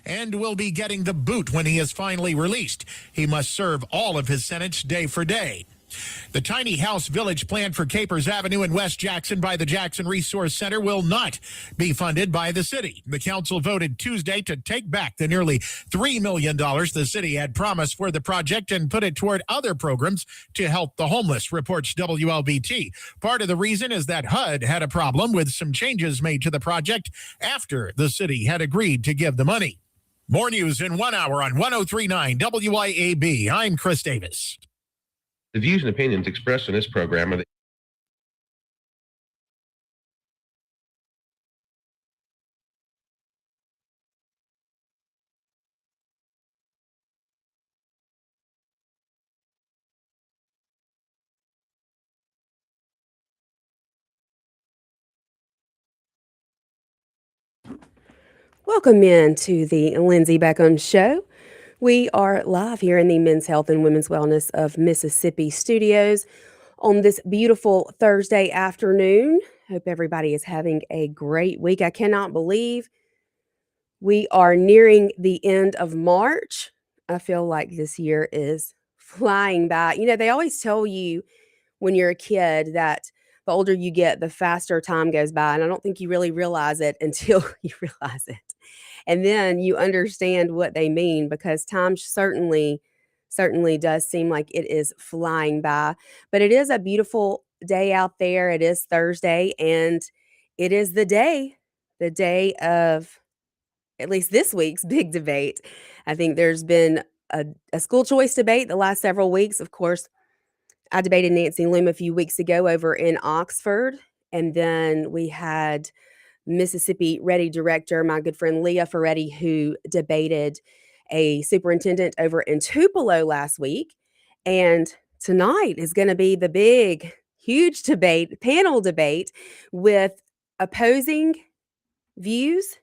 and will be getting the boot when he is finally released. He must serve all of his sentence day for day. The tiny house village planned for Capers Avenue in West Jackson by the Jackson Resource Center will not be funded by the city. The council voted Tuesday to take back the nearly $3 million the city had promised for the project and put it toward other programs to help the homeless, reports WLBT. Part of the reason is that HUD had a problem with some changes made to the project after the city had agreed to give the money. More news in 1 hour on 103.9 WIAB. I'm Chris Davis. The views and opinions expressed in this program are the Welcome in to the Lindsay Beckham Show. We are live here in the Men's Health and Women's Wellness of Mississippi studios on this beautiful Thursday afternoon. Hope everybody is having a great week. I cannot believe we are nearing the end of March. I feel like this year is flying by. You know, they always tell you when you're a kid that the older you get, the faster time goes by. And I don't think you really realize it until you realize it. And then you understand what they mean, because time certainly does seem like it is flying by. But it is a beautiful day out there. It is Thursday, and it is the day of at least this week's big debate. I think there's been a school choice debate the last several weeks. Of course, I debated Nancy Loom a few weeks ago over in Oxford, and then we had Mississippi Ready director, my good friend Leah Ferretti, who debated a superintendent over in Tupelo last week. And tonight is going to be the big, huge debate, panel debate with opposing views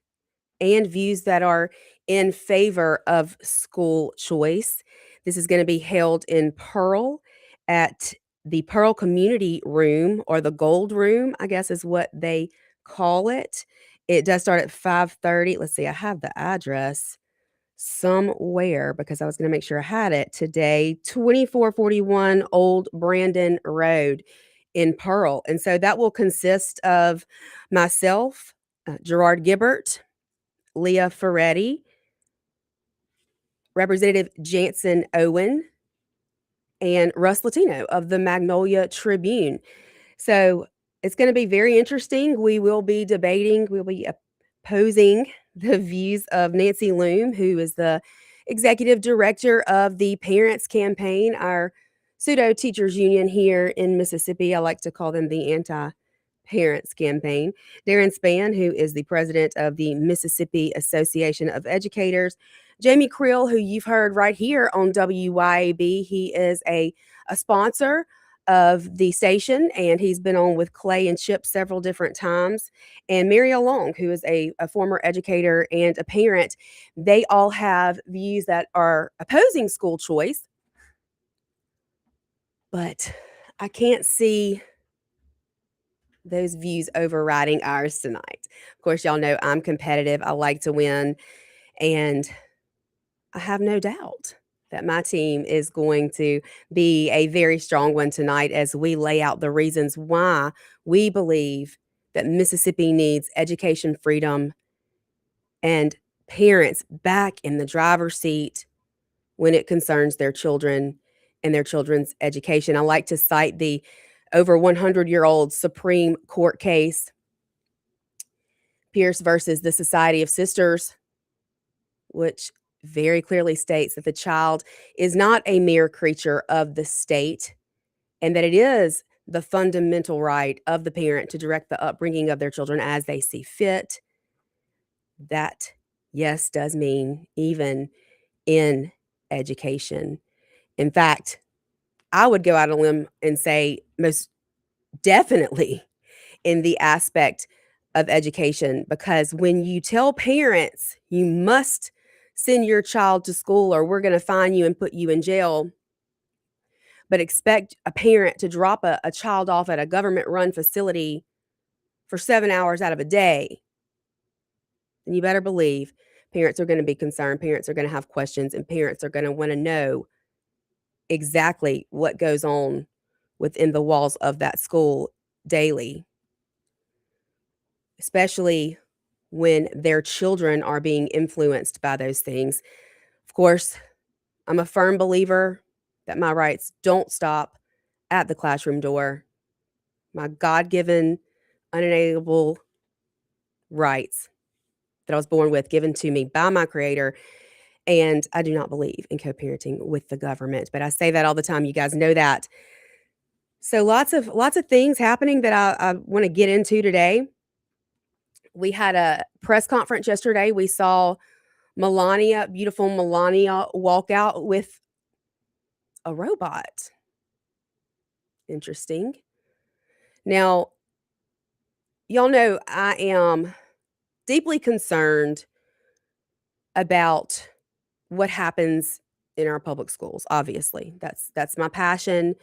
and views that are in favor of school choice. This is going to be held in Pearl at the Pearl Community Room, or the Gold Room, I guess is what they call it. It does start at 5:30. Let's see, I have the address somewhere because I was going to make sure I had it today. 2441 Old Brandon Road in Pearl. And so that will consist of myself, Gerard Gibbert, Leah Ferretti, Representative Jansen Owen, and Russ Latino of the Magnolia Tribune. So it's going to be very interesting. We will be debating, we'll be opposing the views of Nancy Loom, who is the executive director of the Parents Campaign, our pseudo teachers union here in Mississippi. I like to call them the anti-parents campaign. Darren Spann, who is the president of the Mississippi Association of Educators. Jamie Creel, who you've heard right here on WYAB. He is a sponsor of the station, and he's been on with Clay and Chip several different times. And Mariel Long, who is a former educator and a parent. They all have views that are opposing school choice, but I can't see those views overriding ours tonight. Of course, y'all know I'm competitive. I like to win, and I have no doubt that my team is going to be a very strong one tonight as we lay out the reasons why we believe that Mississippi needs education freedom and parents back in the driver's seat when it concerns their children and their children's education. I like to cite the over 100-year-old Supreme Court case, Pierce versus the Society of Sisters, which very clearly states that the child is not a mere creature of the state, and that it is the fundamental right of the parent to direct the upbringing of their children as they see fit. That, yes, does mean even in education. In fact, I would go out on a limb and say most definitely in the aspect of education, because when you tell parents you must send your child to school or we're going to fine you and put you in jail, but expect a parent to drop a child off at a government-run facility for 7 hours out of a day, then you better believe Parents are going to be concerned, parents are going to have questions, and parents are going to want to know exactly what goes on within the walls of that school daily, especially when their children are being influenced by those things. Of course, I'm a firm believer that my rights don't stop at the classroom door. My God given, unalienable rights that I was born with, given to me by my Creator. And I do not believe in co parenting with the government, but I say that all the time. You guys know that. So lots of things happening that I want to get into today. We had a press conference yesterday. We saw Melania, beautiful Melania, walk out with a robot. Interesting. Now, y'all know I am deeply concerned about what happens in our public schools. Obviously, that's my passion.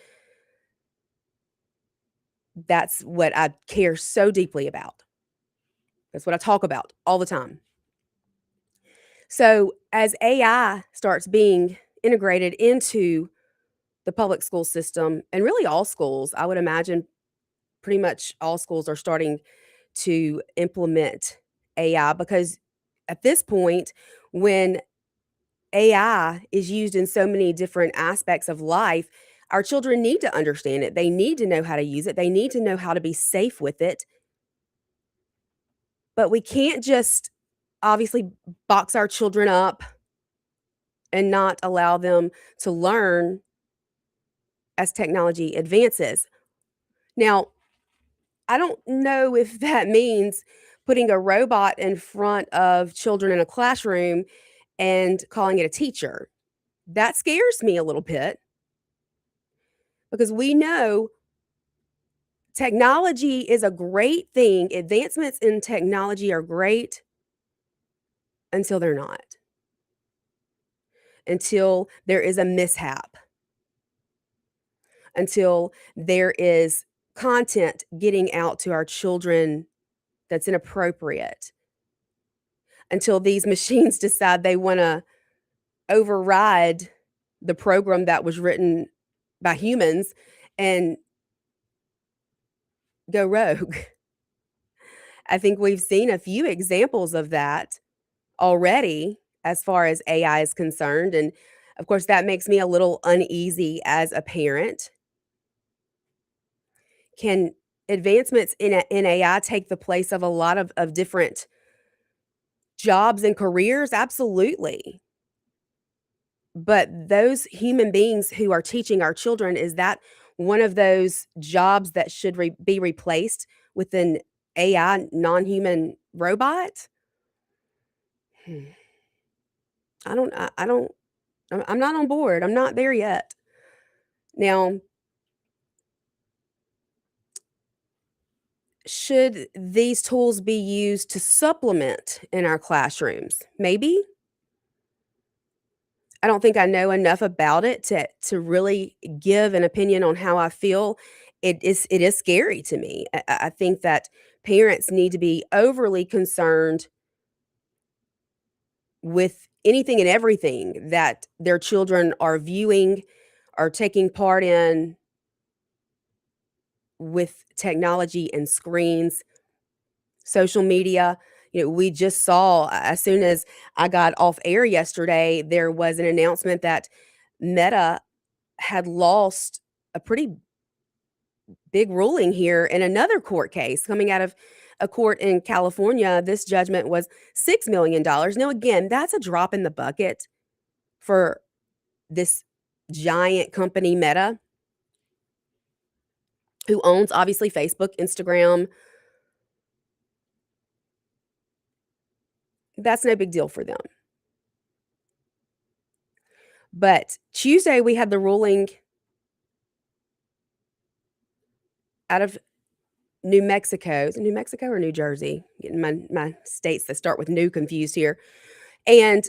That's what I care so deeply about. That's what I talk about all the time. So, as AI starts being integrated into the public school system, and really all schools, I would imagine pretty much all schools are starting to implement AI, because at this point, when AI is used in so many different aspects of life, our children need to understand it. They need to know how to use it. They need to know how to be safe with it. But we can't just obviously box our children up and not allow them to learn as technology advances. Now, I don't know if that means putting a robot in front of children in a classroom and calling it a teacher. That scares me a little bit, because we know technology is a great thing. Advancements in technology are great until they're not, until there is a mishap, until there is content getting out to our children that's inappropriate, until these machines decide they want to override the program that was written by humans and go rogue. I think we've seen a few examples of that already as far as AI is concerned. And of course, that makes me a little uneasy as a parent. Can advancements in AI take the place of a lot of different jobs and careers? Absolutely. But those human beings who are teaching our children, is that one of those jobs that should be replaced with an AI non-human robot? Hmm. I don't I'm not on board. I'm not there yet. Now, should these tools be used to supplement in our classrooms? Maybe. I don't think I know enough about it to really give an opinion on how I feel. It is scary to me. I think that parents need to be overly concerned with anything and everything that their children are viewing, are taking part in with technology and screens, social media. We just saw, as soon as I got off air yesterday, there was an announcement that Meta had lost a pretty big ruling here in another court case coming out of a court in California. This judgment was $6 million. Now, again, that's a drop in the bucket for this giant company, Meta, who owns obviously Facebook, Instagram. That's no big deal for them. But Tuesday, we had the ruling out of New Mexico. Is it New Mexico or New Jersey? Getting my states that start with new confused here. And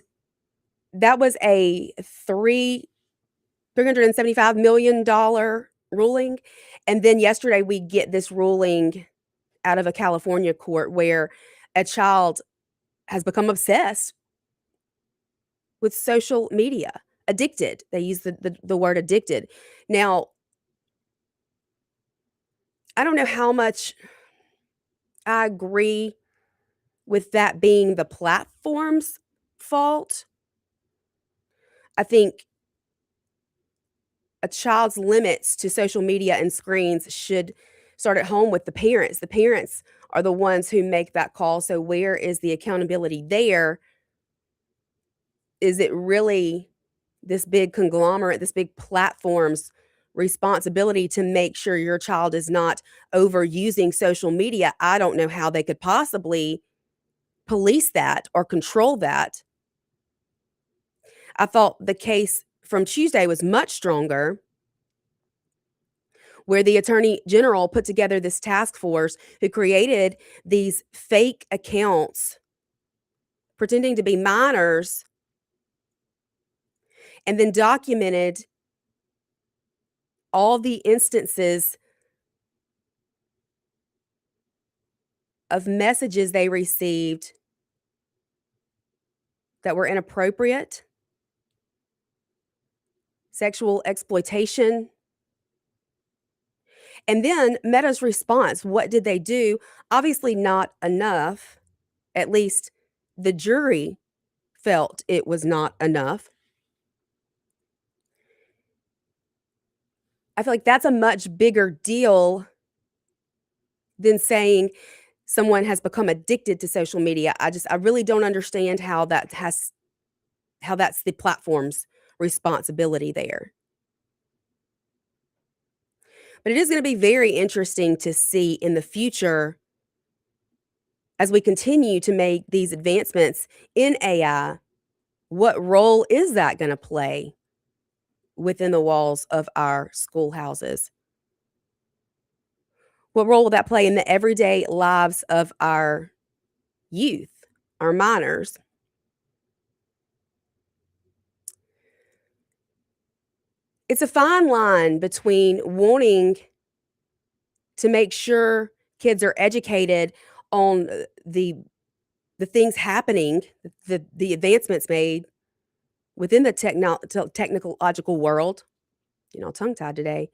that was a $375 million ruling. And then yesterday we get this ruling out of a California court where a child has become obsessed with social media. Addicted. They use the word addicted. Now, I don't know how much I agree with that being the platform's fault. I think a child's limits to social media and screens should start at home with the parents. The parents are the ones who make that call. So, where is the accountability there? Is it really this big conglomerate, this big platform's responsibility to make sure your child is not overusing social media? I don't know how they could possibly police that or control that. I thought the case from Tuesday was much stronger, where the attorney general put together this task force who created these fake accounts pretending to be minors and then documented all the instances of messages they received that were inappropriate, sexual exploitation. And then Meta's response, what did they do? Obviously, not enough. At least the jury felt it was not enough. I feel like that's a much bigger deal than saying someone has become addicted to social media. I really don't understand how that's the platform's responsibility there. But it is going to be very interesting to see in the future as we continue to make these advancements in AI, what role is that going to play within the walls of our schoolhouses? What role will that play in the everyday lives of our youth, our minors? It's a fine line between wanting to make sure kids are educated on the things happening, the advancements made within the technological world, tongue-tied today,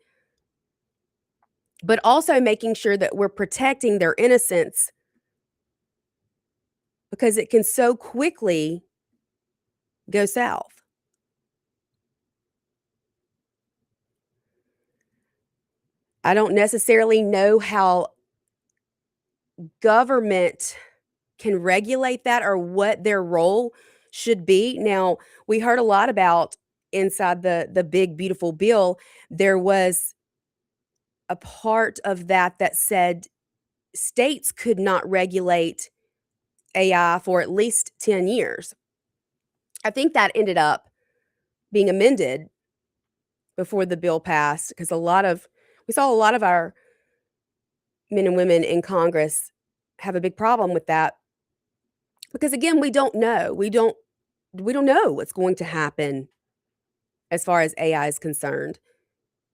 but also making sure that we're protecting their innocence because it can so quickly go south. I don't necessarily know how government can regulate that or what their role should be. Now, we heard a lot about inside the big beautiful bill, there was a part of that said states could not regulate AI for at least 10 years. I think that ended up being amended before the bill passed because we saw a lot of our men and women in Congress have a big problem with that because again, we don't know. We don't know what's going to happen as far as AI is concerned.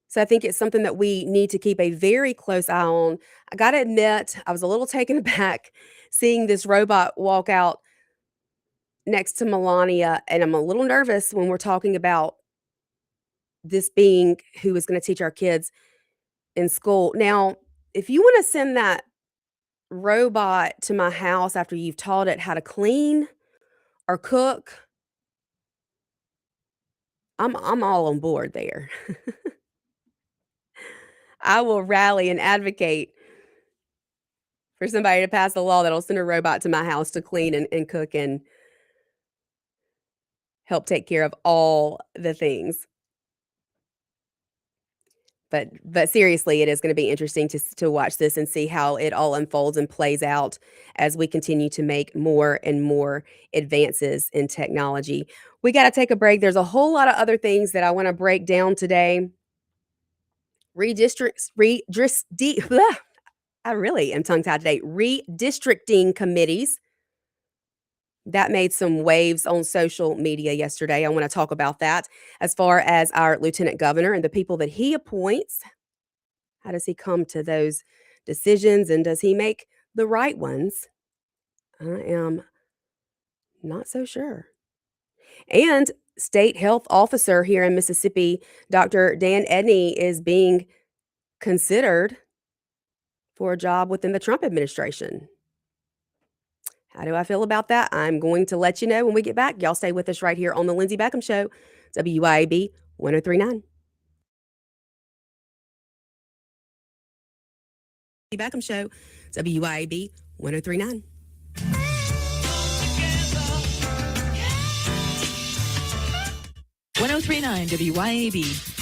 So I think it's something that we need to keep a very close eye on. I got to admit, I was a little taken aback seeing this robot walk out next to Melania, and I'm a little nervous when we're talking about this being who is going to teach our kids in school. Now, if you want to send that robot to my house after you've taught it how to clean or cook, I'm all on board there. I will rally and advocate for somebody to pass a law that'll send a robot to my house to clean and cook and help take care of all the things. But seriously, it is gonna be interesting to watch this and see how it all unfolds and plays out as we continue to make more and more advances in technology. We gotta take a break. There's a whole lot of other things that I wanna break down today. Redistricts redris d I really am tongue-tied today. Redistricting committees that made some waves on social media yesterday. I wanna talk about that as far as our lieutenant governor and the people that he appoints. How does he come to those decisions, and does he make the right ones? I am not so sure. And state health officer here in Mississippi, Dr. Dan Edney, is being considered for a job within the Trump administration. How do I feel about that? I'm going to let you know when we get back. Y'all stay with us right here on the Lindsay Beckham Show, WYAB 1039. Beckham Show, WYAB 1039. WYAB.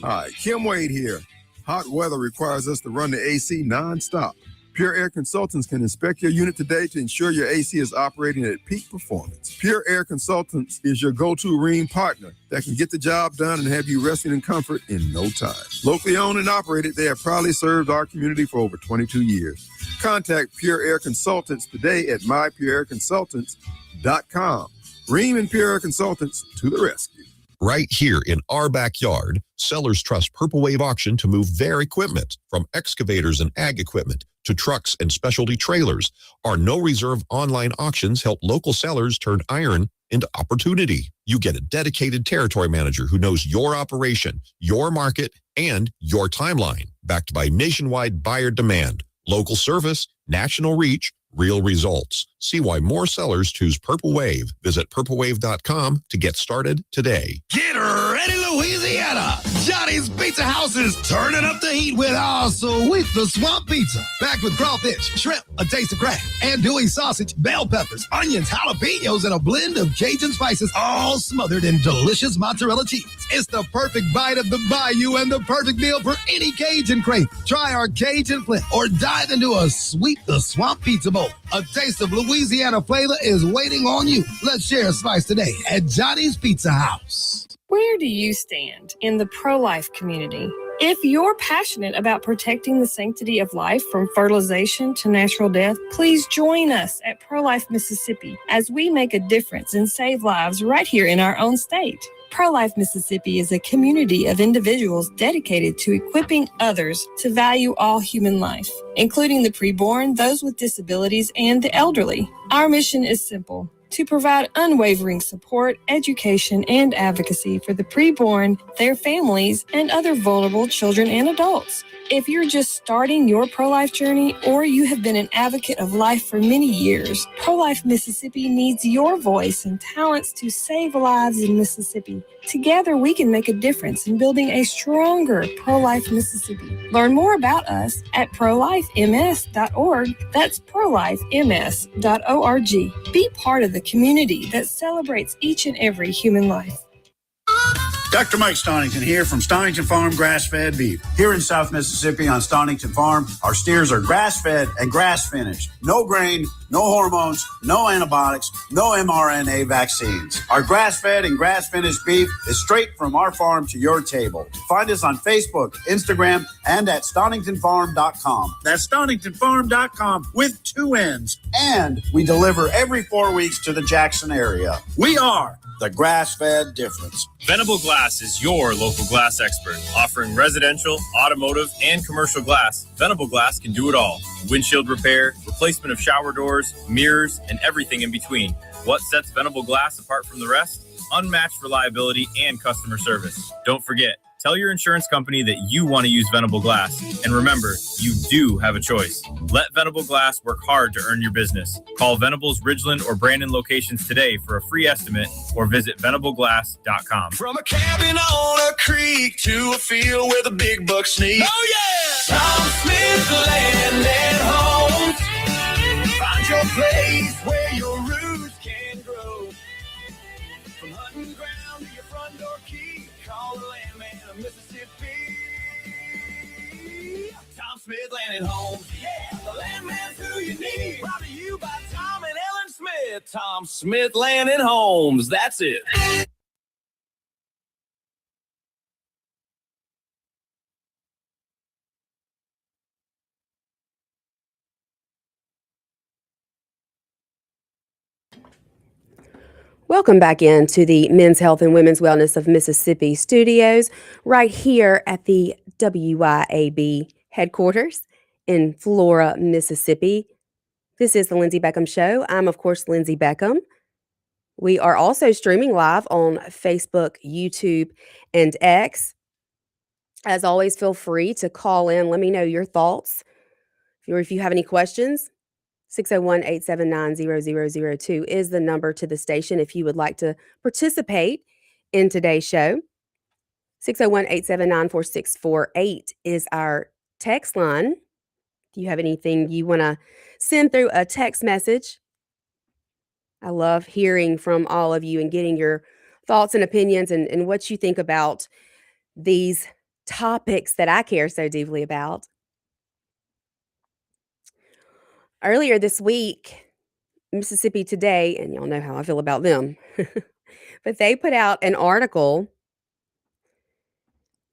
Hi, Kim Wade here. Hot weather requires us to run the AC nonstop. Pure Air Consultants can inspect your unit today to ensure your AC is operating at peak performance. Pure Air Consultants is your go-to Rheem partner that can get the job done and have you resting in comfort in no time. Locally owned and operated, they have proudly served our community for over 22 years. Contact Pure Air Consultants today at mypureairconsultants.com. Rheem and Pure Air Consultants to the rescue. Right here in our backyard, sellers trust Purple Wave Auction to move their equipment, from excavators and ag equipment to trucks and specialty trailers. Our no-reserve online auctions help local sellers turn iron into opportunity. You get a dedicated territory manager who knows your operation, your market, and your timeline, backed by nationwide buyer demand, local service, national reach, real results. See why more sellers choose Purple Wave. Visit purplewave.com to get started today. Get ready, Louisiana! Johnny's Pizza House is turning up the heat with our sweet the swamp pizza. Packed with crawfish, shrimp, a taste of crab, andouille sausage, bell peppers, onions, jalapenos, and a blend of Cajun spices, all smothered in delicious mozzarella cheese. It's the perfect bite of the bayou and the perfect meal for any Cajun crave. Try our Cajun Flint or dive into a sweet the swamp pizza bowl. A taste of Louisiana flavor is waiting on you. Let's share a slice today at Johnny's Pizza House. Where do you stand in the pro-life community? If you're passionate about protecting the sanctity of life from fertilization to natural death, please join us at Pro-Life Mississippi as we make a difference and save lives right here in our own state. Pro-Life Mississippi is a community of individuals dedicated to equipping others to value all human life, including the preborn, those with disabilities, and the elderly. Our mission is simple: to provide unwavering support, education, and advocacy for the preborn, their families, and other vulnerable children and adults. If you're just starting your pro-life journey or you have been an advocate of life for many years, Pro-Life Mississippi needs your voice and talents to save lives in Mississippi. Together, we can make a difference in building a stronger pro-life Mississippi. Learn more about us at prolifems.org. That's prolifems.org. Be part of the community that celebrates each and every human life. Dr. Mike Stonington here from Stonington Farm Grass-Fed Beef. Here in South Mississippi on Stonington Farm, our steers are grass-fed and grass-finished. No grain, no hormones, no antibiotics, no mRNA vaccines. Our grass-fed and grass-finished beef is straight from our farm to your table. Find us on Facebook, Instagram, and at StoningtonFarm.com. That's StoningtonFarm.com with 2 N's. And we deliver every 4 weeks to the Jackson area. We are the grass-fed difference. Venable Glass is your local glass expert, offering residential, automotive, and commercial glass. Venable Glass can do it all. Windshield repair, replacement of shower doors, mirrors, and everything in between. What sets Venable Glass apart from the rest? Unmatched reliability and customer service. Don't forget, tell your insurance company that you want to use Venable Glass. And remember, you do have a choice. Let Venable Glass work hard to earn your business. Call Venable's Ridgeland or Brandon locations today for a free estimate or visit venableglass.com. From a cabin on a creek to a field where the big bucks sneak. Oh, yeah! Tom Smith Land and Homes. Find your place where your roots can grow. From hunting ground to your front door key, call the landman of Mississippi. Tom Smith Land and Homes. Yeah, the landman's who you need. Brought to you by Tom and Ellen Smith. Tom Smith Land and Homes. That's it. Welcome back into the Men's Health and Women's Wellness of Mississippi studios, right here at the WYAB headquarters in Flora, Mississippi. This is the Lindsay Beckham Show. I'm, of course, Lindsay Beckham. We are also streaming live on Facebook, YouTube, and X. As always, feel free to call in. Let me know your thoughts. Or if you have any questions, 601-879-0002 is the number to the station if you would like to participate in today's show. 601-879-4648 is our text line. If you have anything you want to send through a text message, I love hearing from all of you and getting your thoughts and opinions and what you think about these topics that I care so deeply about. Earlier this week, Mississippi Today, and y'all know how I feel about them, but they put out an article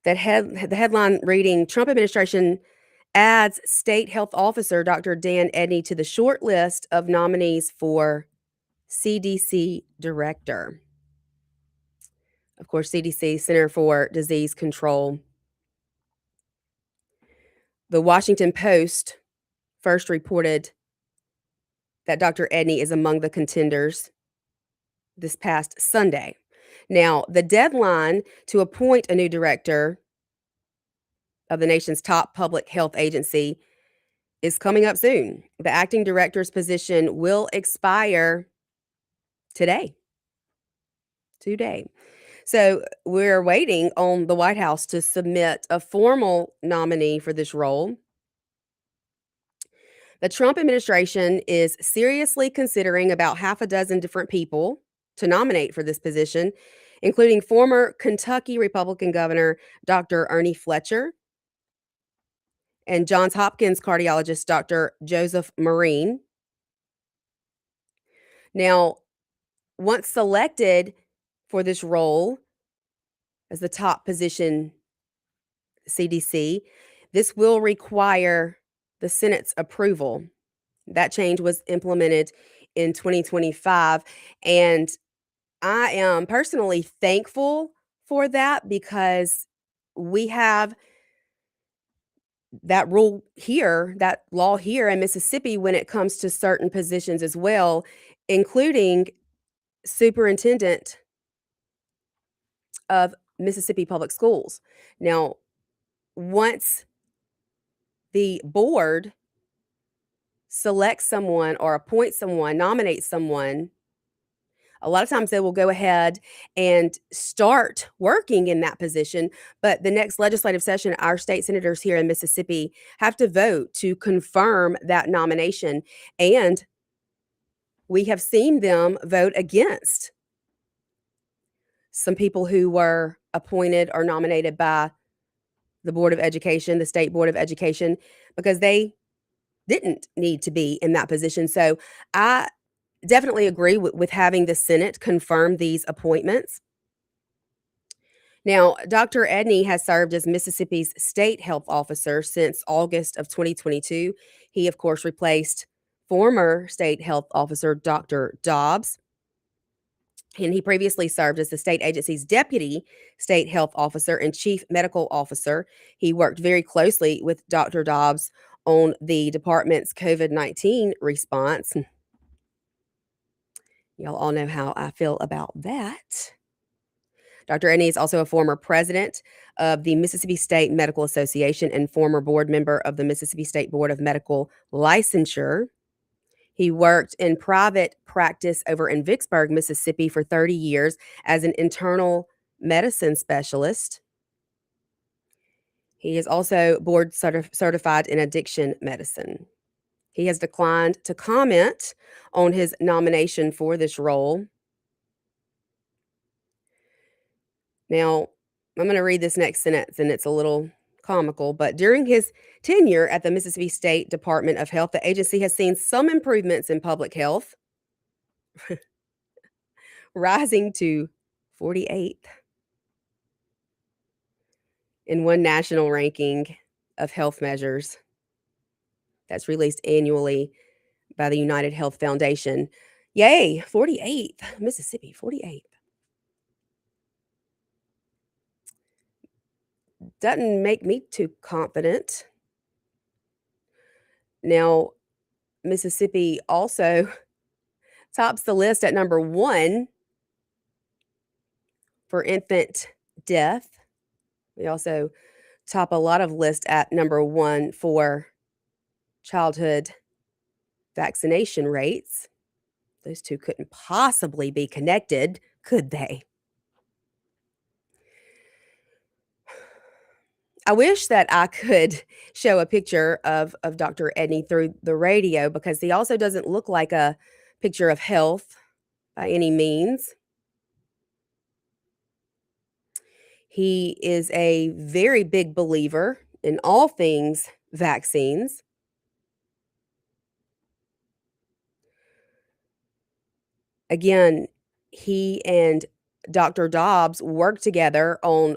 that had the headline reading, Trump administration adds state health officer Dr. Dan Edney to the short list of nominees for CDC director. Of course, CDC, Center for Disease Control. The Washington Post first reported that Dr. Edney is among the contenders this past Sunday. Now, the deadline to appoint a new director of the nation's top public health agency is coming up soon. The acting director's position will expire today. So we're waiting on the White House to submit a formal nominee for this role. The Trump administration is seriously considering about half a dozen different people to nominate for this position, including former Kentucky Republican Governor Dr. Ernie Fletcher and Johns Hopkins cardiologist Dr. Joseph Marine. Now, once selected for this role as the top position, CDC, this will require the Senate's approval. That change was implemented in 2025, and I am personally thankful for that because we have that rule here, that law here in Mississippi when it comes to certain positions as well, including superintendent of Mississippi Public Schools. Now, once the board selects someone or appoints someone, nominates someone, a lot of times they will go ahead and start working in that position. But the next legislative session, our state senators here in Mississippi have to vote to confirm that nomination. And we have seen them vote against some people who were appointed or nominated by the Board of Education, the State Board of Education, because they didn't need to be in that position. So I definitely agree with having the Senate confirm these appointments. Now, Dr. Edney has served as Mississippi's state health officer since August of 2022. He, of course, replaced former state health officer Dr. Dobbs. And he previously served as the state agency's deputy state health officer and chief medical officer. He worked very closely with Dr. Dobbs on the department's COVID-19 response. Y'all all know how I feel about that. Dr. Edney is also a former president of the Mississippi State Medical Association and former board member of the Mississippi State Board of Medical Licensure. He worked in private practice over in Vicksburg, Mississippi for 30 years as an internal medicine specialist. He is also board certified in addiction medicine. He has declined to comment on his nomination for this role. Now, I'm going to read this next sentence, and it's a little comical, but during his tenure at the Mississippi State Department of Health, the agency has seen some improvements in public health, rising to 48th in one national ranking of health measures that's released annually by the United Health Foundation. Yay, 48th, Mississippi, 48th. Doesn't make me too confident. Now, Mississippi also tops the list at number 1 for infant death. We also top a lot of lists at number 1 for childhood vaccination rates. Those two couldn't possibly be connected, could they? I wish that I could show a picture of Dr. Edney through the radio, because he also doesn't look like a picture of health by any means. He is a very big believer in all things vaccines. Again, he and Dr. Dobbs worked together on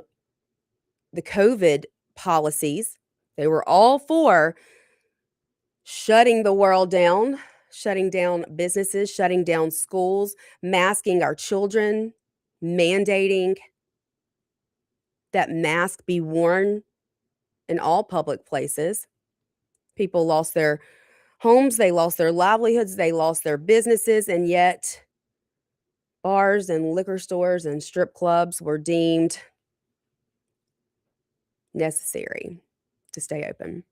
the COVID policies. They were all for shutting the world down, shutting down businesses, shutting down schools, masking our children, mandating that mask be worn in all public places. People lost their homes, they lost their livelihoods, they lost their businesses, and yet bars and liquor stores and strip clubs were deemed necessary to stay open.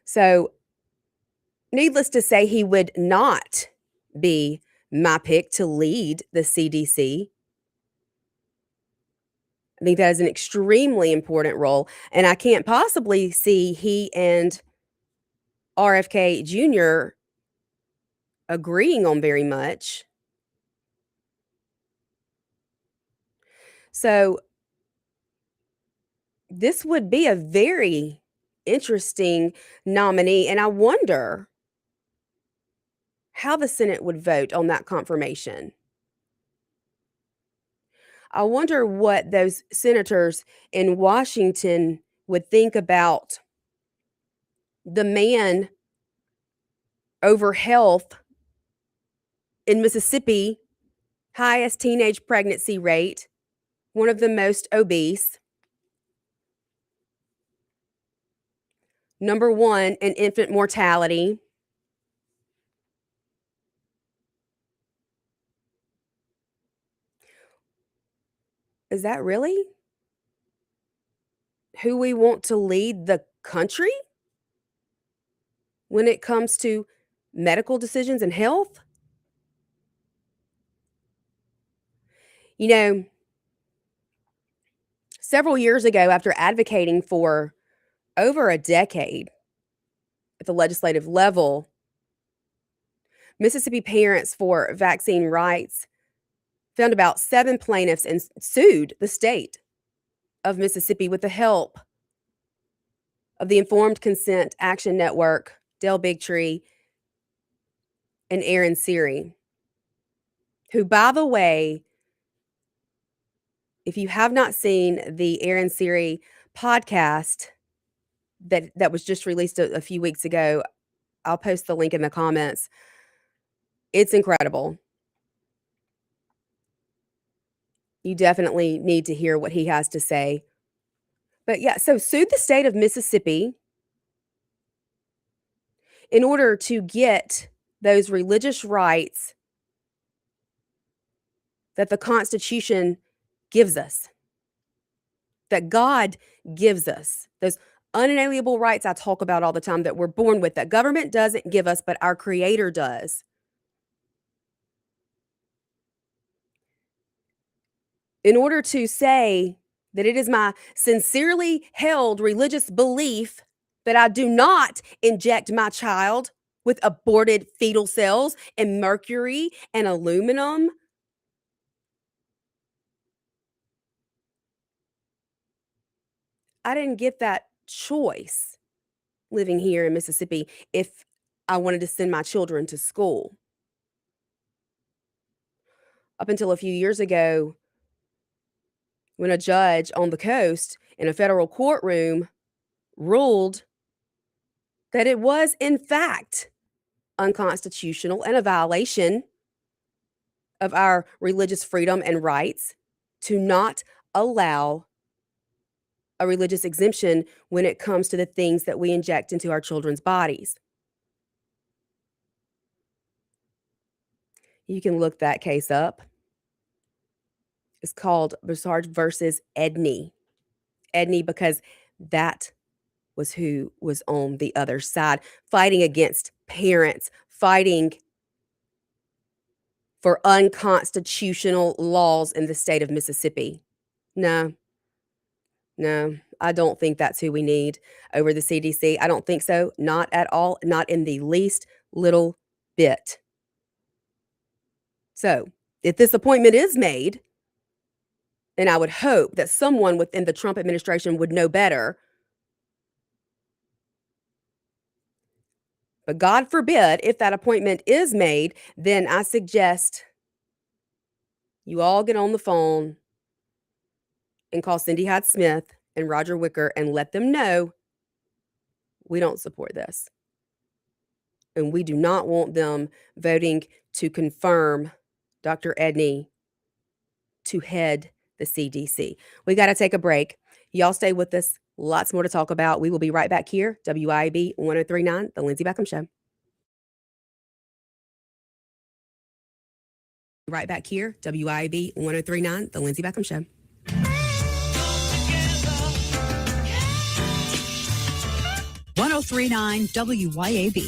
So, needless to say, he would not be my pick to lead the CDC. I think that is an extremely important role, and I can't possibly see he and RFK Jr. agreeing on very much. So, this would be a very interesting nominee, and I wonder how the Senate would vote on that confirmation. I wonder what those senators in Washington would think about the man over health in Mississippi, highest teenage pregnancy rate, one of the most obese, number 1 in infant mortality. Is that really who we want to lead the country when it comes to medical decisions and health? You know, several years ago, after advocating for over a decade at the legislative level, Mississippi Parents for Vaccine Rights found about 7 plaintiffs and sued the state of Mississippi with the help of the Informed Consent Action Network, Del Bigtree, and Aaron Seary, who, by the way, if you have not seen the Aaron Seary podcast that was just released a few weeks ago, I'll post the link in the comments. It's incredible. You definitely need to hear what he has to say. But yeah, so sued the state of Mississippi in order to get those religious rights that the Constitution gives us, that God gives us, those unalienable rights I talk about all the time that we're born with, that government doesn't give us, but our Creator does. In order to say that it is my sincerely held religious belief that I do not inject my child with aborted fetal cells and mercury and aluminum. I didn't get that choice living here in Mississippi if I wanted to send my children to school. Up until a few years ago, when a judge on the coast in a federal courtroom ruled that it was, in fact, unconstitutional and a violation of our religious freedom and rights to not allow a religious exemption when it comes to the things that we inject into our children's bodies. You can look that case up. It's called Broussard versus Edney. Edney, because that was who was on the other side, fighting against parents, fighting for unconstitutional laws in the state of Mississippi. No, I don't think that's who we need over the CDC. I don't think so. Not at all. Not in the least little bit. So, if this appointment is made, and I would hope that someone within the Trump administration would know better, but God forbid, if that appointment is made, then I suggest you all get on the phone and call Cindy Hyde-Smith and Roger Wicker and let them know we don't support this. And we do not want them voting to confirm Dr. Edney to head the CDC. We got to take a break. Y'all stay with us. Lots more to talk about. We will be right back here. WIAB 1039, The Lindsay Beckham Show. Right back here. WIAB 1039, The Lindsay Beckham Show. WYAB.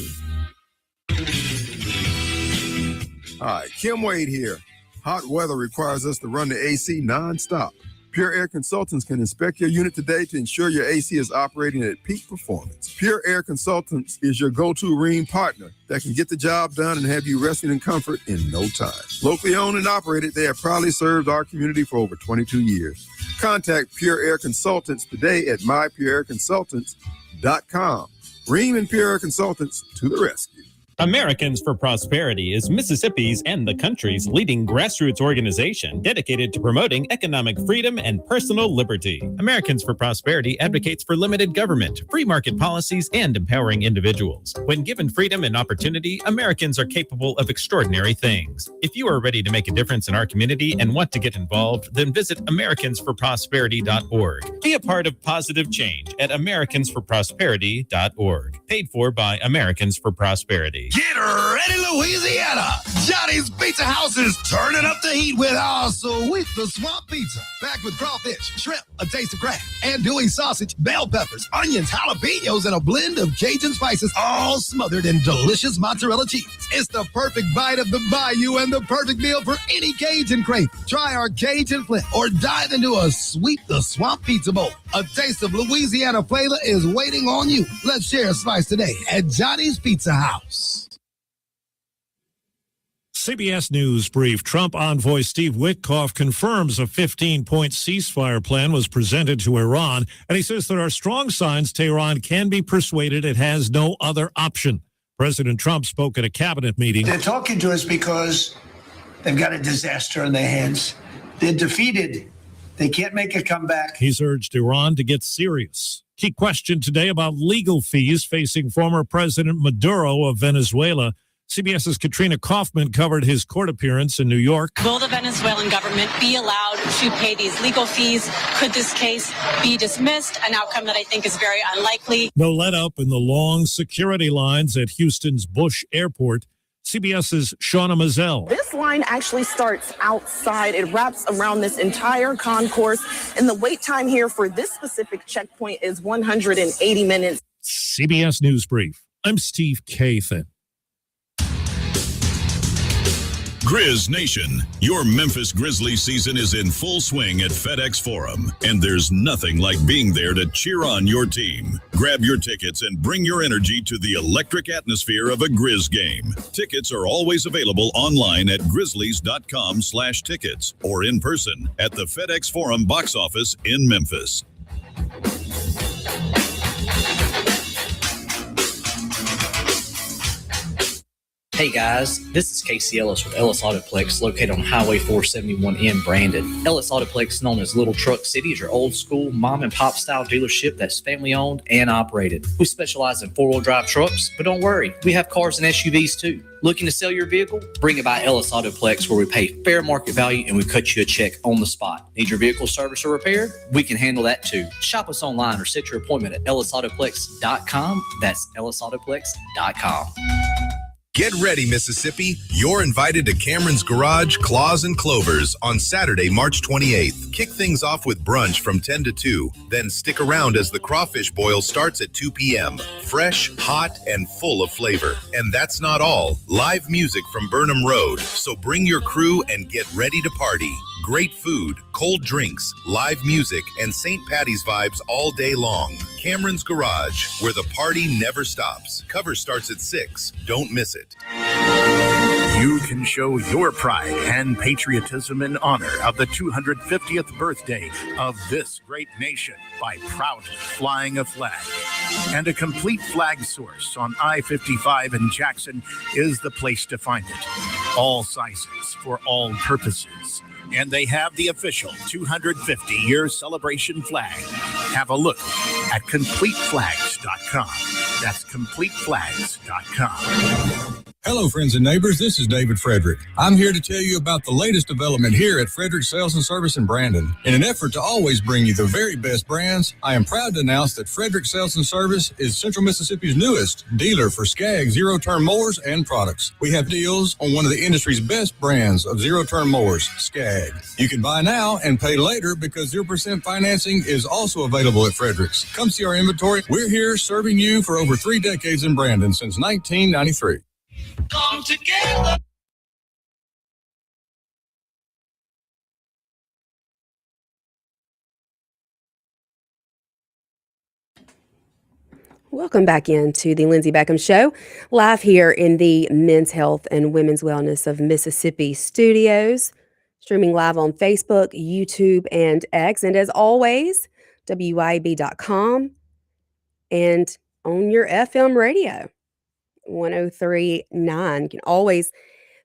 Hi, Kim Wade here. Hot weather requires us to run the AC nonstop. Pure Air Consultants can inspect your unit today to ensure your AC is operating at peak performance. Pure Air Consultants is your go-to Rheem partner that can get the job done and have you resting in comfort in no time. Locally owned and operated, they have proudly served our community for over 22 years. Contact Pure Air Consultants today at mypureairconsultants.com. Rheem and Pure Air Consultants to the rescue. Americans for Prosperity is Mississippi's and the country's leading grassroots organization dedicated to promoting economic freedom and personal liberty. Americans for Prosperity advocates for limited government, free market policies, and empowering individuals. When given freedom and opportunity, Americans are capable of extraordinary things. If you are ready to make a difference in our community and want to get involved, then visit americansforprosperity.org. Be a part of positive change at americansforprosperity.org. Paid for by Americans for Prosperity. Get ready, Louisiana! Johnny's Pizza House is turning up the heat with our sweet the swamp pizza. Packed with crawfish, shrimp, a taste of crab, andouille sausage, bell peppers, onions, jalapenos, and a blend of Cajun spices, all smothered in delicious mozzarella cheese. It's the perfect bite of the bayou and the perfect meal for any Cajun crave. Try our Cajun flip or dive into a sweet the swamp pizza bowl. A taste of Louisiana flavor is waiting on you. Let's share a slice today at Johnny's Pizza House. CBS News brief. Trump envoy Steve Witkoff confirms a 15-point ceasefire plan was presented to Iran, and he says there are strong signs Tehran can be persuaded it has no other option. President Trump spoke at a cabinet meeting. They're talking to us because they've got a disaster on their hands. They're defeated. They can't make a comeback. He's urged Iran to get serious. Key question today about legal fees facing former President Maduro of Venezuela. CBS's Katrina Kaufman covered his court appearance in New York. Will the Venezuelan government be allowed to pay these legal fees? Could this case be dismissed? An outcome that I think is very unlikely. No let up in the long security lines at Houston's Bush Airport. CBS's Shauna Mazel. This line actually starts outside. It wraps around this entire concourse, and the wait time here for this specific checkpoint is 180 minutes. CBS News Brief. I'm Steve Kathan. Grizz Nation, your Memphis Grizzlies season is in full swing at FedEx Forum, and there's nothing like being there to cheer on your team. Grab your tickets and bring your energy to the electric atmosphere of a Grizz game. Tickets are always available online at grizzlies.com/tickets or in person at the FedEx Forum box office in Memphis. Hey guys, this is Casey Ellis with Ellis Autoplex, located on Highway 471 in Brandon. Ellis Autoplex, known as Little Truck City, is your old school mom and pop style dealership that's family owned and operated. We specialize in 4-wheel drive trucks, but don't worry, we have cars and SUVs too. Looking to sell your vehicle? Bring it by Ellis Autoplex, where we pay fair market value and we cut you a check on the spot. Need your vehicle service or repair? We can handle that too. Shop us online or set your appointment at ellisautoplex.com. That's ellisautoplex.com. Get ready, Mississippi. You're invited to Cameron's Garage, Claws and Clovers on Saturday, March 28th. Kick things off with brunch from 10 to 2. Then stick around as the crawfish boil starts at 2 p.m. Fresh, hot, and full of flavor. And that's not all. Live music from Burnham Road. So bring your crew and get ready to party. Great food, cold drinks, live music, and St. Patty's vibes all day long. Cameron's Garage, where the party never stops. Cover starts at 6. Don't miss it. You can show your pride and patriotism in honor of the 250th birthday of this great nation by proudly flying a flag. And a complete flag source on I-55 in Jackson is the place to find it. All sizes for all purposes. And they have the official 250-year celebration flag. Have a look at CompleteFlags.com. That's CompleteFlags.com. Hello, friends and neighbors. This is David Frederick. I'm here to tell you about the latest development here at Frederick Sales and Service in Brandon. In an effort to always bring you the very best brands, I am proud to announce that Frederick Sales and Service is Central Mississippi's newest dealer for Skag zero-turn mowers and products. We have deals on one of the industry's best brands of zero-turn mowers, Skag. You can buy now and pay later because 0% financing is also available at Frederick's. Come see our inventory. We're here serving you for over 3 decades in Brandon since 1993. Come together. Welcome back into the Lindsay Beckham Show, live here in the Men's Health and Women's Wellness of Mississippi studios, streaming live on Facebook, YouTube, and X. And as always, WYAB.com and on your FM radio, 103.9. You can always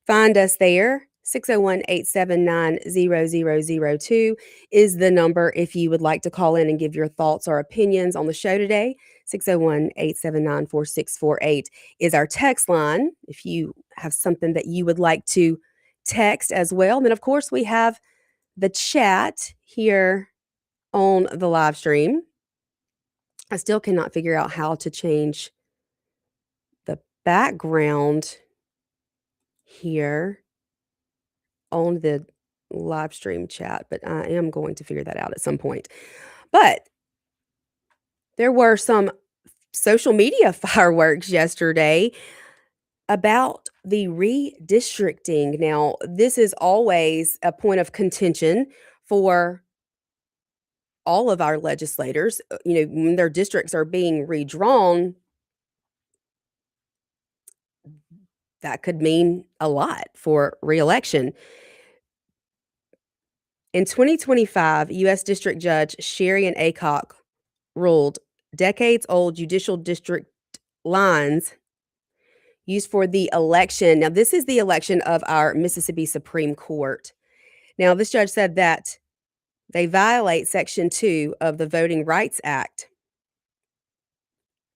find us there. 601-879-0002 is the number if you would like to call in and give your thoughts or opinions on the show today. 601-879-4648 is our text line if you have something that you would like to text as well. And then, of course, we have the chat here on the live stream. I still cannot figure out how to change the background here on the live stream chat, but I am going to figure that out at some point. But there were some social media fireworks yesterday about the redistricting. Now, this is always a point of contention for all of our legislators. You know, when their districts are being redrawn, that could mean a lot for reelection. In 2025, U.S. District Judge Sherry Acock ruled decades-old judicial district lines used for the election. Now, this is the election of our Mississippi Supreme Court. Now, this judge said that they violate Section 2 of the Voting Rights Act.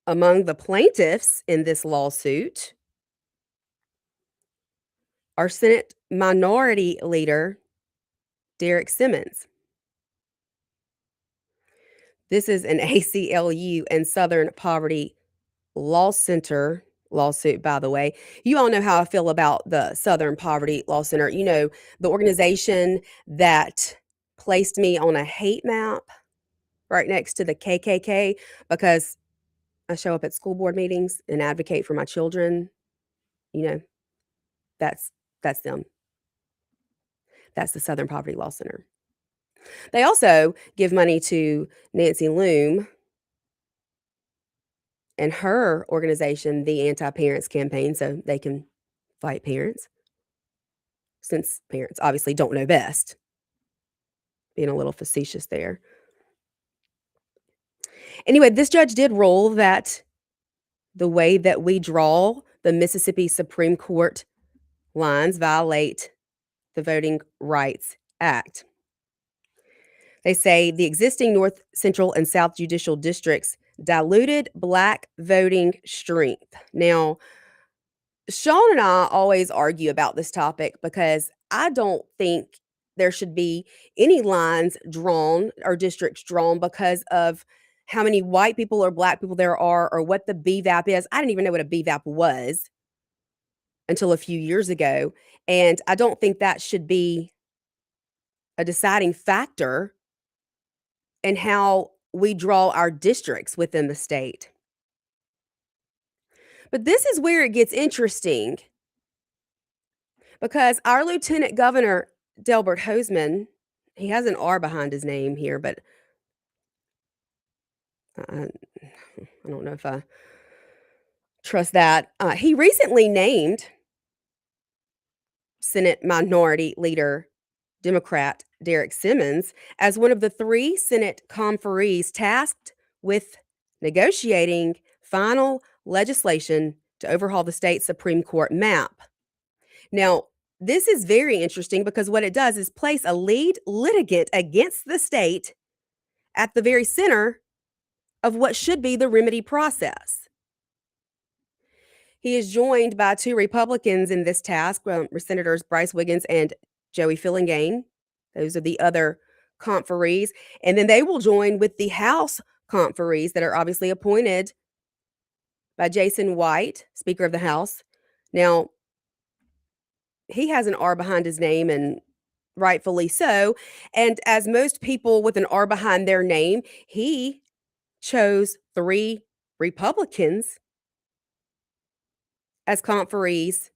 Among the plaintiffs in this lawsuit are Senate Minority Leader Derek Simmons. This is an ACLU and Southern Poverty Law Center lawsuit, by the way. You all know how I feel about the Southern Poverty Law Center. You know, the organization that placed me on a hate map right next to the KKK because I show up at school board meetings and advocate for my children. You know, that's them. That's the Southern Poverty Law Center. They also give money to Nancy Loom and her organization, the Anti-Parents Campaign, so they can fight parents, since parents obviously don't know best. Being a little facetious there. Anyway, this judge did rule that the way that we draw the Mississippi Supreme Court lines violate the Voting Rights Act. They say the existing North, Central, and South judicial districts diluted Black voting strength. Now, Sean and I always argue about this topic because I don't think there should be any lines drawn or districts drawn because of how many white people or Black people there are or what the BVAP is. I didn't even know what a BVAP was until a few years ago. And I don't think that should be a deciding factor in how we draw our districts within the state. But this is where it gets interesting because our Lieutenant Governor, Delbert Hosemann, he has an R behind his name here, but I don't know if I trust that. He recently named Senate Minority Leader Democrat Derek Simmons as one of the 3 Senate conferees tasked with negotiating final legislation to overhaul the state Supreme Court map. Now, this is very interesting because what it does is place a lead litigant against the state at the very center of what should be the remedy process. He is joined by 2 Republicans in this task, Senators Bryce Wiggins and Joey Fillingane. Those are the other conferees. And then they will join with the House conferees that are obviously appointed by Jason White, Speaker of the House. Now, he has an R behind his name, and rightfully so. And as most people with an R behind their name, he chose 3 Republicans as conferees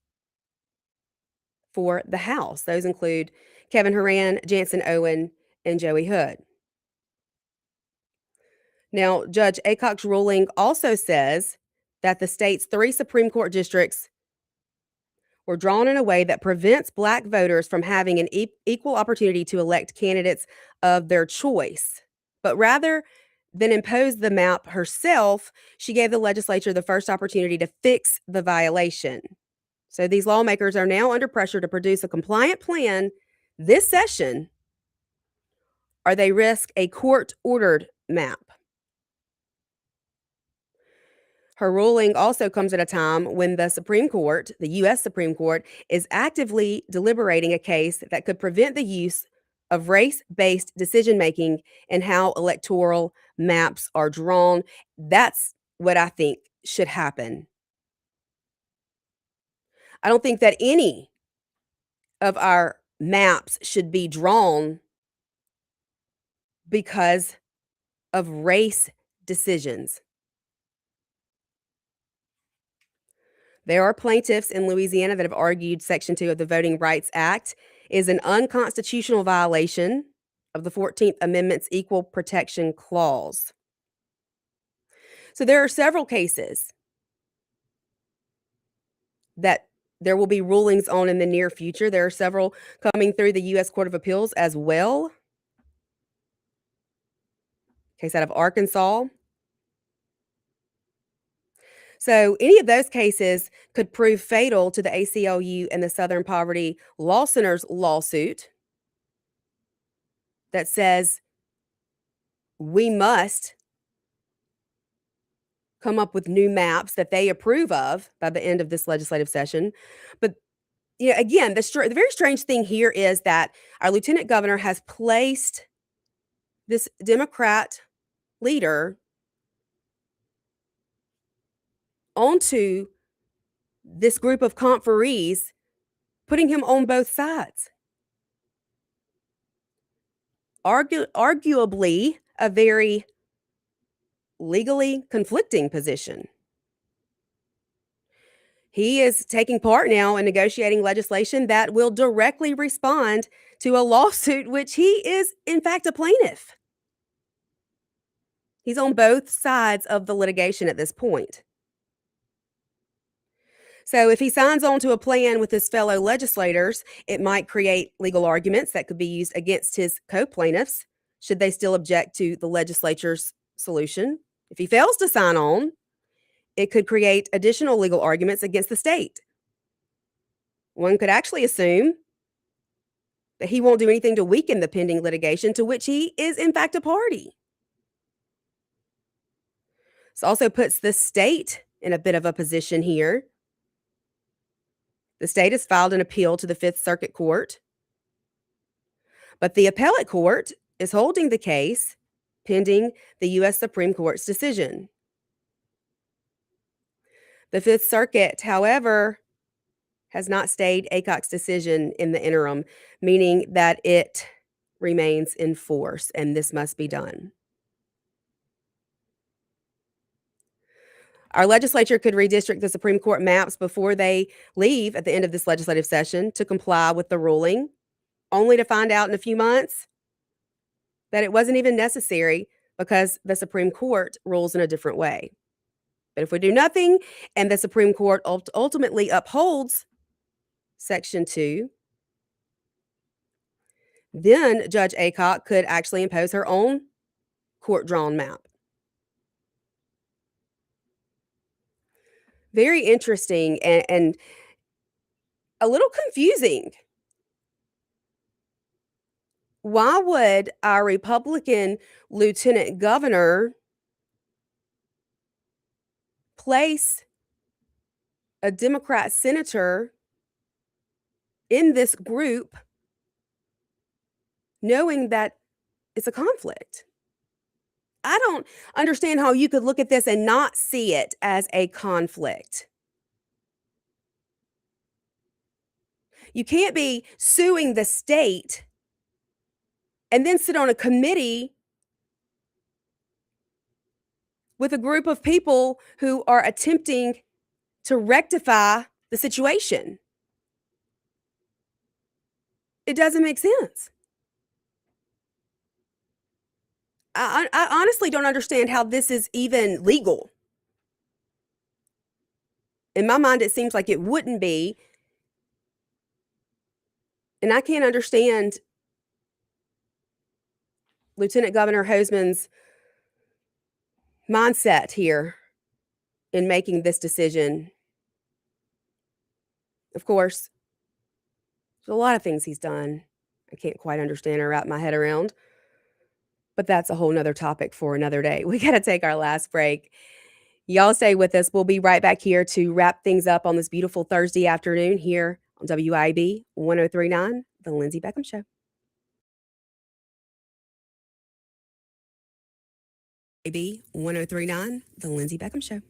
for the House. Those include Kevin Horan, Jansen Owen, and Joey Hood. Now, Judge Aycock's ruling also says that the state's 3 Supreme Court districts were drawn in a way that prevents Black voters from having an equal opportunity to elect candidates of their choice. But rather than impose the map herself, she gave the legislature the first opportunity to fix the violation. So these lawmakers are now under pressure to produce a compliant plan this session, or they risk a court-ordered map. Her ruling also comes at a time when the Supreme Court, the U.S. Supreme Court, is actively deliberating a case that could prevent the use of race-based decision-making and how electoral maps are drawn. That's what I think should happen. I don't think that any of our maps should be drawn because of race decisions. There are plaintiffs in Louisiana that have argued Section 2 of the Voting Rights Act is an unconstitutional violation of the 14th Amendment's Equal Protection Clause. So there are several cases that there will be rulings on in the near future. There are several coming through the U.S. Court of Appeals as well. Case out of Arkansas. So any of those cases could prove fatal to the ACLU and the Southern Poverty Law Center's lawsuit that says we must come up with new maps that they approve of by the end of this legislative session. But again, the very strange thing here is that our lieutenant governor has placed this Democrat leader onto this group of conferees, putting him on both sides. Arguably a very legally conflicting position. He is taking part now in negotiating legislation that will directly respond to a lawsuit which he is, in fact, a plaintiff. He's on both sides of the litigation at this point. So if he signs on to a plan with his fellow legislators, it might create legal arguments that could be used against his co-plaintiffs, should they still object to the legislature's solution. If he fails to sign on, it could create additional legal arguments against the state. One could actually assume that he won't do anything to weaken the pending litigation to which he is, in fact, a party. This also puts the state in a bit of a position here. The state has filed an appeal to the Fifth Circuit Court, but the appellate court is holding the case pending the U.S. Supreme Court's decision. The Fifth Circuit, however, has not stayed ACOC's decision in the interim, meaning that it remains in force, and this must be done. Our legislature could redistrict the Supreme Court maps before they leave at the end of this legislative session to comply with the ruling, only to find out in a few months that it wasn't even necessary because the Supreme Court rules in a different way. But if we do nothing and the Supreme Court ultimately upholds Section 2, then Judge Aycock could actually impose her own court-drawn map. Very interesting and a little confusing. Why would our Republican lieutenant governor place a Democrat senator in this group knowing that it's a conflict? I don't understand how you could look at this and not see it as a conflict. You can't be suing the state and then sit on a committee with a group of people who are attempting to rectify the situation. It doesn't make sense. I honestly don't understand how this is even legal. In my mind, it seems like it wouldn't be. And I can't understand Lieutenant Governor Hoseman's mindset here in making this decision. Of course, there's a lot of things he's done I can't quite understand or wrap my head around. But that's a whole nother topic for another day. We got to take our last break. Y'all stay with us. We'll be right back here to wrap things up on this beautiful Thursday afternoon here on WIB 1039, The Lindsay Beckham Show. WIB 1039, The Lindsay Beckham Show.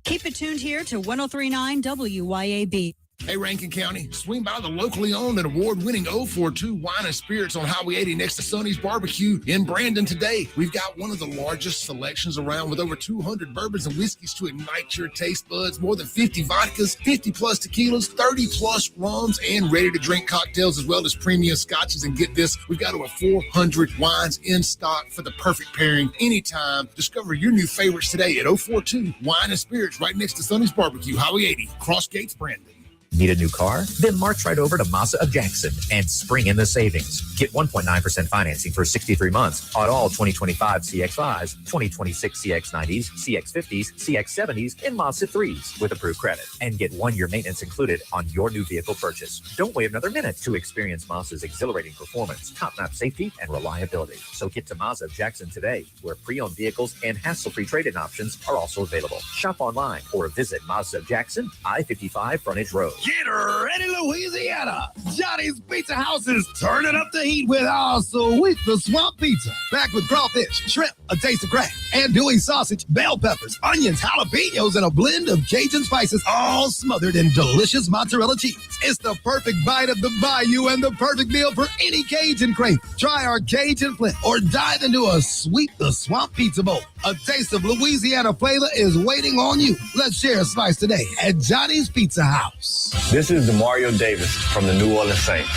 Keep it tuned here to 1039 WYAB. Hey, Rankin County, swing by the locally owned and award-winning 042 Wine and Spirits on Highway 80 next to Sonny's Barbecue in Brandon today. We've got one of the largest selections around with over 200 bourbons and whiskeys to ignite your taste buds, more than 50 vodkas, 50-plus tequilas, 30-plus rums, and ready-to-drink cocktails, as well as premium scotches. And get this, we've got over 400 wines in stock for the perfect pairing anytime. Discover your new favorites today at 042 Wine and Spirits right next to Sonny's Barbecue, Highway 80, Cross Gates, Brandon. Need a new car? Then march right over to Mazda of Jackson and spring in the savings. Get 1.9% financing for 63 months on all 2025 CX-5s, 2026 CX-90s, CX-50s, CX-70s, and Mazda 3s with approved credit. And get 1-year maintenance included on your new vehicle purchase. Don't wait another minute to experience Mazda's exhilarating performance, top-notch safety, and reliability. So get to Mazda of Jackson today, where pre-owned vehicles and hassle-free trade-in options are also available. Shop online or visit Mazda of Jackson, I-55 Frontage Road. Get ready, Louisiana! Johnny's Pizza House is turning up the heat with our sweet the swamp pizza. Back with crawfish, shrimp, a taste of crab, andouille sausage, bell peppers, onions, jalapenos, and a blend of Cajun spices, all smothered in delicious mozzarella cheese. It's the perfect bite of the bayou and the perfect meal for any Cajun crave. Try our Cajun flip or dive into a sweet the swamp pizza bowl. A taste of Louisiana flavor is waiting on you. Let's share a slice today at Johnny's Pizza House. This is Demario Davis from the New Orleans Saints.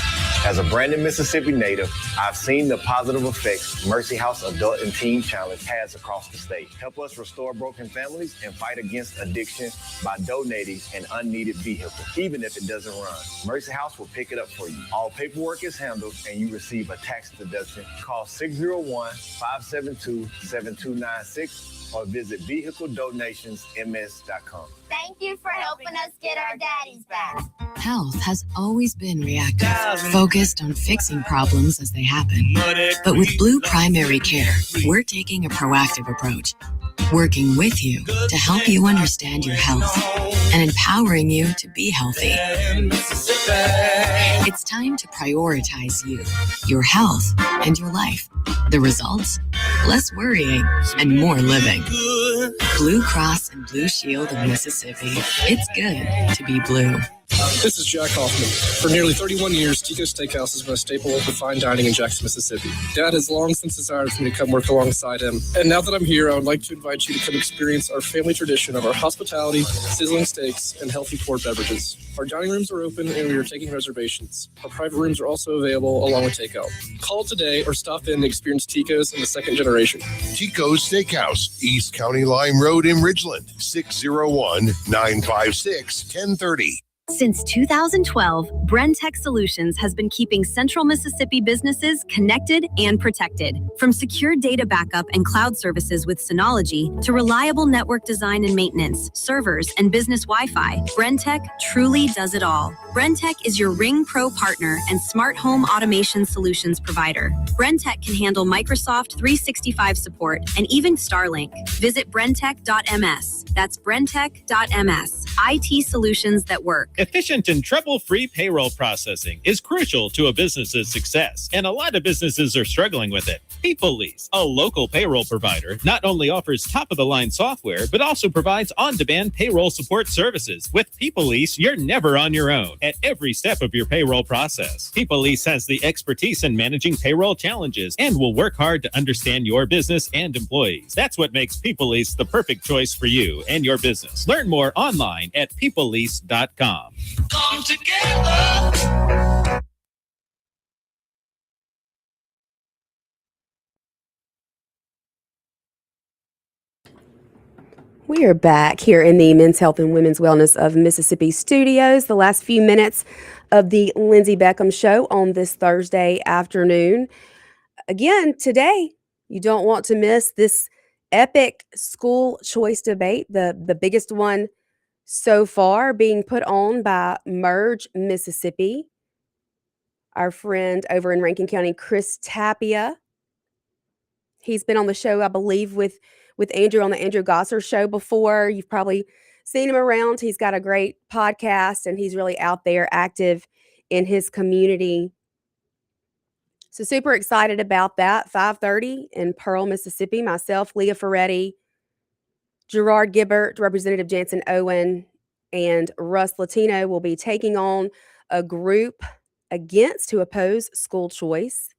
As a Brandon, Mississippi native, I've seen the positive effects Mercy House Adult and Teen Challenge has across the state. Help us restore broken families and fight against addiction by donating an unneeded vehicle, even if it doesn't run. Mercy House will pick it up for you. All paperwork is handled and you receive a tax deduction. Call 601-572-7296 or visit vehicledonationsms.com. Thank you for helping us get our daddies back. Health has always been reactive, focused on fixing problems as they happen. But with Blue Primary Care, we're taking a proactive approach, working with you to help you understand your health and empowering you to be healthy. It's time to prioritize you, your health, and your life. The results? Less worrying and more living. Blue Cross and Blue Shield of Mississippi. It's good to be blue. This is Jack Hoffman. For nearly 31 years, Tico's Steakhouse has been a staple of fine dining in Jackson, Mississippi. Dad has long since desired for me to come work alongside him. And now that I'm here, I would like to invite you to come experience our family tradition of our hospitality, sizzling steaks, and healthy poured beverages. Our dining rooms are open and we are taking reservations. Our private rooms are also available along with takeout. Call today or stop in and experience Tico's in the second generation. Tico's Steakhouse, East County Line Road in Ridgeland, 601-956-1030. Since 2012, Brentech Solutions has been keeping Central Mississippi businesses connected and protected. From secure data backup and cloud services with Synology to reliable network design and maintenance, servers, and business Wi-Fi, Brentech truly does it all. Brentech is your Ring Pro partner and smart home automation solutions provider. Brentech can handle Microsoft 365 support and even Starlink. Visit brentech.ms. That's brentech.ms. IT solutions that work. Efficient and trouble-free payroll processing is crucial to a business's success, and a lot of businesses are struggling with it. PeopleLease, a local payroll provider, not only offers top-of-the-line software, but also provides on-demand payroll support services. With PeopleLease, you're never on your own at every step of your payroll process. PeopleLease has the expertise in managing payroll challenges and will work hard to understand your business and employees. That's what makes PeopleLease the perfect choice for you and your business. Learn more online at peoplelease.com. Come together. We are back here in the Men's Health and Women's Wellness of Mississippi studios. The last few minutes of the Lindsay Beckham Show on this Thursday afternoon. Again, today, you don't want to miss this epic school choice debate, the biggest one so far, being put on by Merge Mississippi. Our friend over in Rankin County, Chris Tapia. He's been on the show, I believe, with Andrew on the Andrew Gosser show before. You've probably seen him around. He's got a great podcast and he's really out there active in his community. So super excited about that. 5:30 in Pearl, Mississippi. Myself, Leah Ferretti, Gerard Gibbert, Representative Jansen Owen, and Russ Latino will be taking on a group to oppose school choice.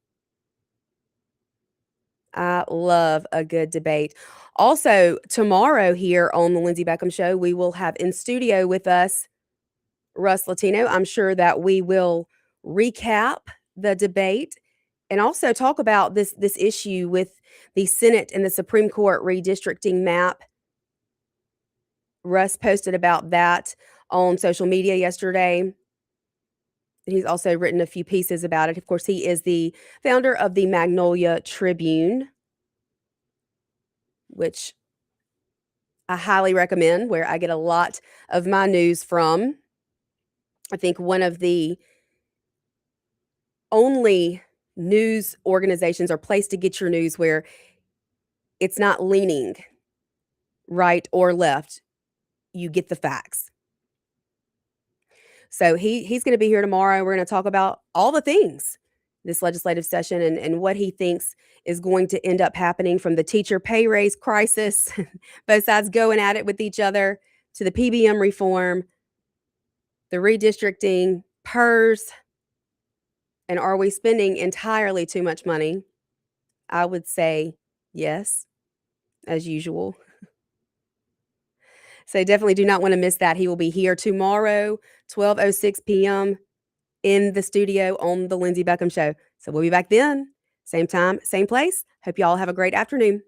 I love a good debate. Also, tomorrow here on the Lindsay Beckham Show, we will have in studio with us Russ Latino. I'm sure that we will recap the debate and also talk about this issue with the Senate and the Supreme Court redistricting map. Russ posted about that on social media yesterday. He's also written a few pieces about it. Of course, he is the founder of the Magnolia Tribune, which I highly recommend, where I get a lot of my news from. I think one of the only news organizations or place to get your news where it's not leaning right or left. You get the facts. So he's going to be here tomorrow. We're going to talk about all the things this legislative session and what he thinks is going to end up happening, from the teacher pay raise crisis, both sides going at it with each other, to the PBM reform, the redistricting, PERS, and are we spending entirely too much money? I would say yes, as usual. So definitely do not want to miss that. He will be here tomorrow, 12:06 p.m. in the studio on the Lindsay Beckham Show. So we'll be back then, same time, same place. Hope y'all have a great afternoon.